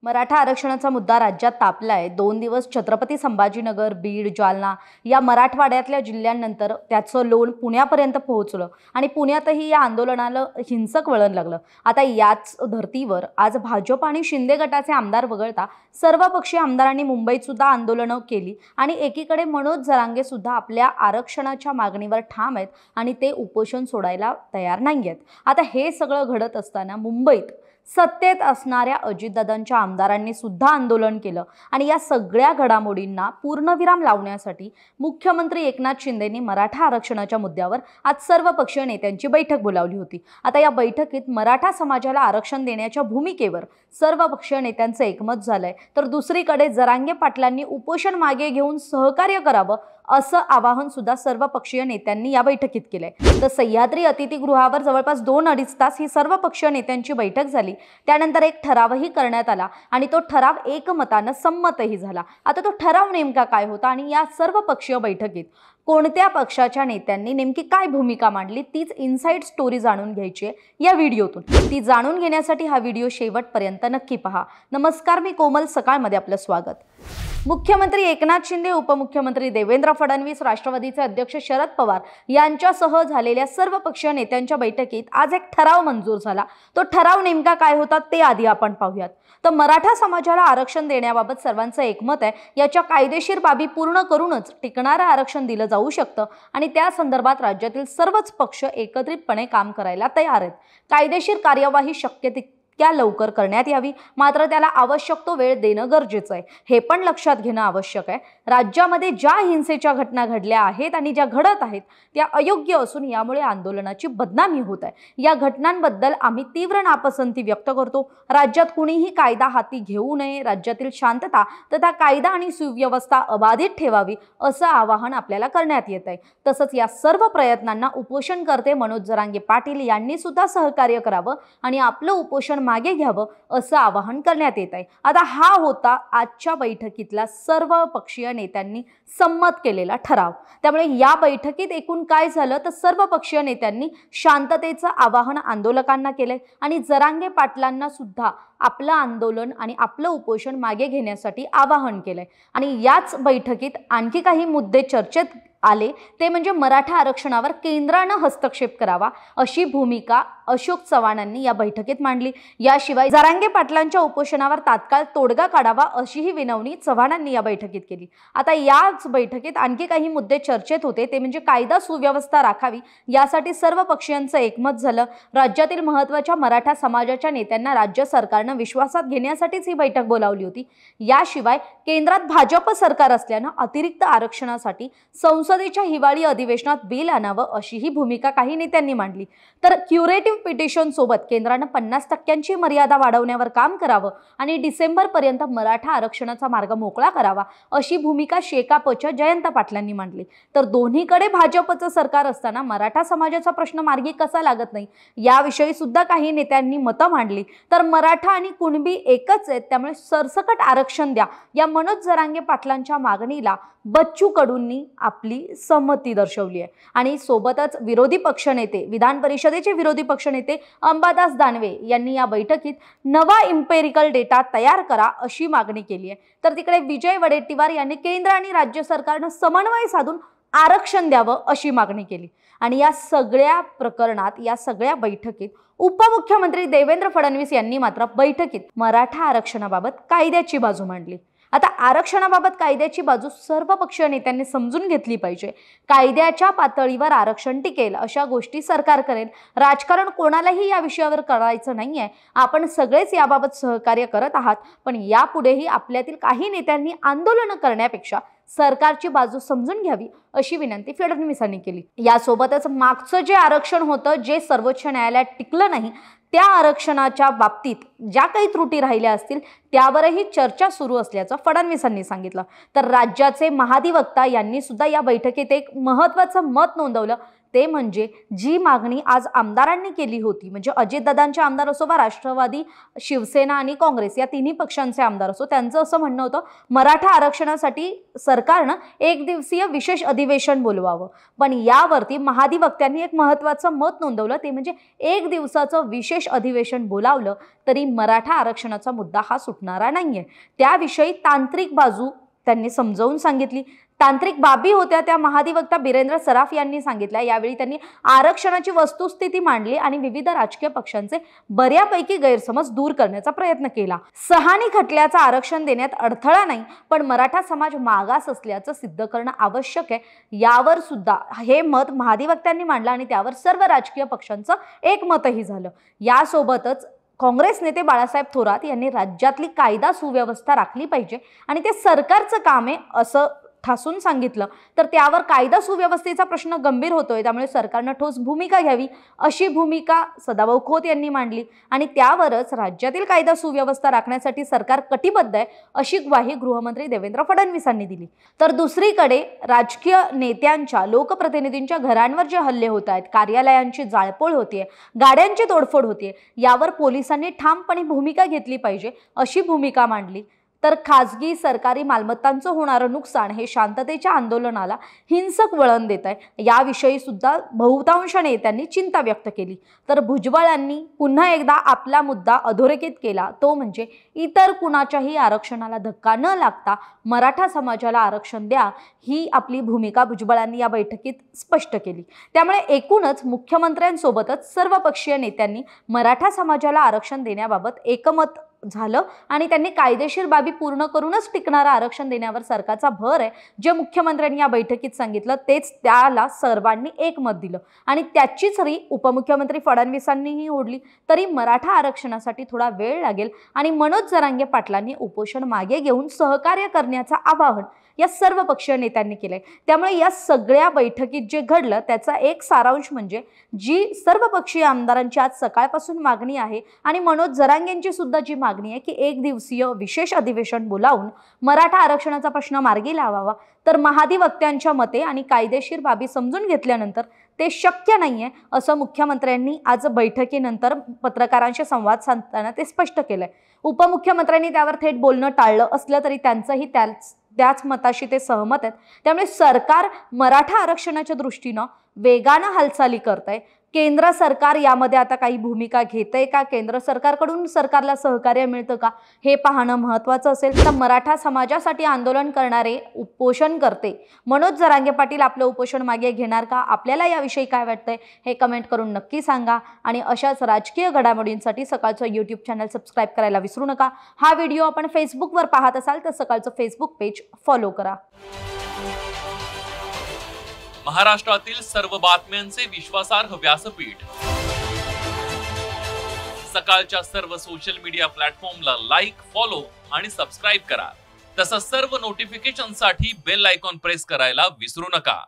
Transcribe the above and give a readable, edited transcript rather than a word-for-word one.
मराठा आरक्षणाचा मुद्दा राज्यात तापलाय। 2 दिवस छत्रपती संभाजीनगर, बीड, जालना या मराठवाड्यातल्या जिल्ह्यांनंतर त्याचं लोण पुण्यापर्यंत पोहोचलं आणि पुण्यातही या आंदोलनाला हिंसक वळण लागलं। आता याच धर्तीवर आज भाजप आणि शिंदे गटाचे आमदार वगळता सर्व पक्षीय आमदारांनी मुंबईत सुद्धा आंदोलनं केली आणि एकीकडे मनोज जरांगे सुद्धा आपल्या आरक्षणाच्या मागणीवर ठाम आहेत आणि ते उपोषण सोडायला तयार नाहीयेत। आता हे सगळं घडत असताना मुंबईत सत्तेत असणाऱ्या अजितदादांच्या आमदारांनी सुद्धा आंदोलन केलं आणि या सगळ्या घडामोडींना पूर्णविराम लावण्यासाठी मुख्यमंत्री एकनाथ शिंदेंनी मराठा आरक्षणाच्या मुद्द्यावर आज सर्व पक्षीय नेत्यांची बैठक बोलावली होती। आता या बैठकीत मराठा समाजाला आरक्षण देण्याच्या भूमिकेवर सर्व पक्षीय नेत्यांचं एकमत झालंय, तर दुसरीकडे जरांगे पाटलांनी उपोषण मागे घेऊन सहकार्य करावं असं आवाहन सुद्धा सर्व पक्षीय नेत्यांनी या बैठकीत केलंय। तर सह्याद्री अतिथीगृहावर जवळपास 2-2.5 तास ही सर्व पक्षीय नेत्यांची बैठक झाली। त्यानंतर एक ठरावही करण्यात आला आणि तो ठराव एकमतानं संमतही झाला। आता तो ठराव नेमका काय होता आणि या सर्व पक्षीय बैठकीत कोणत्या पक्षाच्या नेत्यांनी नेमकी काय भूमिका मांडली तीच इनसाइड स्टोरी जाणून घ्यायची आहे या व्हिडिओतून। ती जाणून घेण्यासाठी हा व्हिडिओ शेवटपर्यंत नक्की पहा। नमस्कार, मी कोमल सकाळमध्ये आपलं स्वागत। मुख्यमंत्री एकनाथ शिंदे, उपमुख्यमंत्री देवेंद्र फडणवीस, राष्ट्रवादीचे अध्यक्ष शरद पवार यांच्यासह झालेल्या सर्व पक्षीय नेत्यांच्या बैठकीत आज एक ठराव मंजूर झाला। तो ठराव नेमका काय होता ते आधी आपण पाहूयात। तर मराठा समाजाला आरक्षण देण्याबाबत सर्वांचं एकमत आहे। याच्या कायदेशीर बाबी पूर्ण करूनच टिकणारं आरक्षण दिलं जाऊ शकतं आणि त्या संदर्भात राज्यातील सर्वच पक्ष एकत्रितपणे काम करायला तयार आहेत। कायदेशीर कार्यवाही शक्य तितक्या लवकर करण्यात यावी, मात्र त्याला आवश्यक तो वेळ देणं गरजेचं आहे, हे पण लक्षात घेणं आवश्यक आहे। राज्यामध्ये ज्या हिंसेच्या घटना घडल्या आहेत आणि ज्या घडत आहेत त्या अयोग्य असून यामुळे आंदोलनाची बदनामी होत आहे। या घटनांबद्दल आम्ही तीव्र नापसंती व्यक्त करतो। राज्यात कुणीही कायदा हाती घेऊ नये, राज्यातील शांतता तथा कायदा आणि सुव्यवस्था अबाधित ठेवावी असं आवाहन आपल्याला करण्यात येत आहे। तसंच या सर्व प्रयत्नांना उपोषणकर्ते मनोज जरांगे पाटील यांनी सुद्धा सहकार्य करावं आणि आपलं उपोषण मागे घ्यावं असं आवाहन करण्यात येत आहे। आता हा होता आजच्या बैठकीतला सर्व पक्षीय नेत्यांनी संमत केलेला ठराव। त्यामुळे या बैठकीत एकूण काय झालं तर सर्व पक्षीय नेत्यांनी शांततेचं आवाहन आंदोलकांना केलंय आणि जरांगे पाटलांना सुद्धा आपलं आंदोलन आणि आपलं उपोषण मागे घेण्यासाठी आवाहन केलंय। आणि याच बैठकीत आणखी काही मुद्दे चर्चेत आले, ते म्हणजे मराठा आरक्षणावर केंद्रानं हस्तक्षेप करावा अशी भूमिका अशोक चव्हाणांनी या बैठकीत मांडली। याशिवाय जरांगे पाटलांच्या उपोषणावर तात्काळ तोडगा काढावा अशीही विनवणी चव्हाणांनी या बैठकीत केली। आता याच बैठकीत आणखी काही मुद्दे चर्चेत होते, ते म्हणजे कायदा सुव्यवस्था राखावी यासाठी सर्व पक्षीयांचं एकमत झालं। राज्यातील महत्त्वाच्या मराठा समाजाच्या नेत्यांना राज्य सरकारनं विश्वासात घेण्यासाठीच ही बैठक बोलावली होती। याशिवाय केंद्रात भाजप सरकार असल्यानं अतिरिक्त आरक्षणासाठी संसदेच्या हिवाळी अधिवेशनात बिल आणावं अशीही भूमिका काही नेत्यांनी मांडली। तर क्युरेटिव्ह पिटिशन सोबत केंद्रानं 50% मर्यादा वाढवण्यावर काम करावं आणि डिसेंबरपर्यंत मराठा आरक्षणाचा मार्ग मोकळा करावा अशी भूमिका शेकापच्या जयंत पाटलांनी मांडली। तर दोन्हीकडे भाजपचं सरकार असताना मराठा समाजाचा प्रश्न मार्गी कसा लागत नाही याविषयी सुद्धा काही नेत्यांनी मतं मांडली। तर मराठा आणि कुणबी एकच आहेत, त्यामुळे सरसकट आरक्षण द्या या मनोज जरांगे पाटलांच्या मागणीला बच्चू कडूंनी आपली संमती दर्शवली आहे आणि सोबतच विरोधी पक्षनेते, विधान परिषदेचे विरोधी पक्षनेते अंबादास दानवे यांनी या बैठकीत नवा इम्पेरिकल डेटा तयार करा अशी मागणी केली आहे। तर तिकडे विजय वडेट्टीवार यांनी केंद्र आणि राज्य सरकारनं समन्वय साधून आरक्षण द्यावं अशी मागणी केली। आणि या सगळ्या प्रकरणात, या सगळ्या बैठकीत उपमुख्यमंत्री देवेंद्र फडणवीस यांनी मात्र बैठकीत मराठा आरक्षणाबाबत कायद्याची बाजू मांडली। आता आरक्षणाबाबत कायद्याची बाजू सर्व पक्षीय नेत्यांनी समजून घेतली पाहिजे। कायद्याच्या पातळीवर आरक्षण टिकेल अशा गोष्टी सरकार करेल। राजकारण कोणालाही या विषयावर करायचं नाहीये। आपण सगळेच याबाबत सहकार्य करत आहात, पण यापुढेही आपल्यातील काही नेत्यांनी आंदोलन करण्यापेक्षा सरकारची बाजू समजून घ्यावी अशी विनंती फडणवीसांनी केली। यासोबतच मागचं जे आरक्षण होतं, जे सर्वोच्च न्यायालयात टिकलं नाही, त्या आरक्षणाच्या बाबतीत ज्या काही त्रुटी राहिल्या असतील त्यावरही चर्चा सुरू असल्याचं फडणवीसांनी सांगितलं। तर राज्याचे महाधिवक्ता यांनी सुद्धा या बैठकीत एक महत्त्वाचं मत नोंदवलं, ते म्हणजे जी मागणी आज आमदारांनी केली होती, म्हणजे अजितदादांचे आमदार असो वा राष्ट्रवादी, शिवसेना आणि काँग्रेस या तिन्ही पक्षांचे आमदार असो, त्यांचं असं म्हणणं होतं मराठा आरक्षणासाठी सरकारनं एक दिवसीय विशेष अधिवेशन बोलवावं. पण यावरती महाधिवक्त्यांनी एक महत्त्वाचं मत नोंदवलं, ते म्हणजे एक दिवसाचं विशेष अधिवेशन बोलावलं तरी मराठा आरक्षणाचा मुद्दा हा सुटणारा नाहीये. त्याविषयी तांत्रिक बाजू त्यांनी समजावून सांगितली. तांत्रिक बाबी होत्या त्या महाधिवक्ता बिरेंद्र सराफ यांनी सांगितल्या. यावेळी त्यांनी आरक्षणाची वस्तुस्थिती मांडली आणि विविध राजकीय पक्षांचे बऱ्यापैकी गैरसमज दूर करण्याचा प्रयत्न केला. सहानी खटल्याचं आरक्षण देण्यात अडथळा नाही, पण मराठा समाज मागास असल्याचं सिद्ध करणं आवश्यक आहे, यावर सुद्धा हे मत महाधिवक्त्यांनी मांडलं आणि त्यावर सर्व राजकीय पक्षांचं एकमतही झालं. यासोबतच काँग्रेस नेते बाळासाहेब थोरात यांनी राज्यातली कायदा सुव्यवस्था राखली पाहिजे आणि ते सरकारचं काम आहे असं ठासून सांगितलं. तर त्यावर कायदा सुव्यवस्थेचा प्रश्न गंभीर होतोय, त्यामुळे सरकारनं ठोस भूमिका घ्यावी अशी भूमिका सदाभाऊ खोत यांनी मांडली आणि त्यावरच राज्यातील कायदा सुव्यवस्था राखण्यासाठी सरकार कटिबद्ध आहे अशी ग्वाही गृहमंत्री देवेंद्र फडणवीसांनी दिली. तर दुसरीकडे राजकीय नेत्यांच्या, लोकप्रतिनिधींच्या घरांवर जे हल्ले होत आहेत, कार्यालयांची जाळपोळ होतीये, गाड्यांची तोडफोड होतीये, यावर पोलिसांनी ठामपणे भूमिका घेतली पाहिजे अशी भूमिका मांडली. तर खाजगी सरकारी मालमत्तांचं होणारं नुकसान हे शांततेच्या आंदोलनाला हिंसक वळण देत आहे, याविषयी सुद्धा बहुतांश नेत्यांनी चिंता व्यक्त केली. तर भुजबळांनी पुन्हा एकदा आपला मुद्दा अधोरेखित केला, तो म्हणजे इतर कुणाच्याही आरक्षणाला धक्का न लागता मराठा समाजाला आरक्षण द्या, ही आपली भूमिका भुजबळांनी या बैठकीत स्पष्ट केली. त्यामुळे एकूणच मुख्यमंत्र्यांसोबतच सर्वपक्षीय नेत्यांनी मराठा समाजाला आरक्षण देण्याबाबत एकमत झालं आणि त्यांनी कायदेशीर बाबी पूर्ण करूनच टिकणारं आरक्षण देण्यावर सरकारचा भर आहे. जे मुख्यमंत्र्यांनी या बैठकीत सांगितलं तेच त्याला सर्वांनी एकमत दिलं आणि त्याचीच री उपमुख्यमंत्री फडणवीसांनीही ओढली. तरी मराठा आरक्षणासाठी थोडा वेळ लागेल आणि मनोज जरांगे पाटलांनी उपोषण मागे घेऊन सहकार्य करण्याचं आवाहन या सर्व पक्षीय नेत्यांनी केलंय. त्यामुळे या सगळ्या बैठकीत जे घडलं त्याचा एक सारांश म्हणजे जी सर्व पक्षीय आमदारांची आज सकाळपासून मागणी आहे आणि मनोज जरांगेंची सुद्धा जी मागणी आहे की एक दिवसीय विशेष अधिवेशन बोलावून मराठा आरक्षणाचा प्रश्न मार्गी लावावा, तर महाधिवक्त्यांच्या मते आणि कायदेशीर बाबी समजून घेतल्यानंतर ते शक्य नाहीये असं मुख्यमंत्र्यांनी आज बैठकीनंतर पत्रकारांशी संवाद साधताना ते स्पष्ट केलंय. उपमुख्यमंत्र्यांनी त्यावर थेट बोलणं टाळलं असलं तरी त्यांचंही त्याच मताशी ते सहमत आहेत. त्यामुळे सरकार मराठा आरक्षणाच्या दृष्टीनं वेगानं हालचाली करत आहे. केंद्र सरकार यामध्ये आता काही भूमिका घेतंय का, केंद्र सरकारकडून सरकारला सहकार्य मिळतं का, हे पाहणं महत्त्वाचं असेल. तर मराठा समाजासाठी आंदोलन करणारे उपोषण करते मनोज जरांगे पाटील आपलं उपोषण मागे घेणार का? आपल्याला याविषयी काय वाटतंय हे कमेंट करून नक्की सांगा आणि अशाच राजकीय घडामोडींसाठी सकाळचं यूट्यूब चॅनल सबस्क्राईब करायला विसरू नका. हा व्हिडिओ आपण फेसबुकवर पाहत असाल तर सकाळचं फेसबुक पेज फॉलो करा. महाराष्ट्रातील सर्व बातम्यांचे विश्वासार्ह व्यासपीठ. सकाळच्या सर्व सोशल मीडिया प्लॅटफॉर्मला लाईक, फॉलो आणि सबस्क्राईब करा. तसंच सर्व नोटिफिकेशनसाठी बेल आयकॉन प्रेस करायला विसरू नका.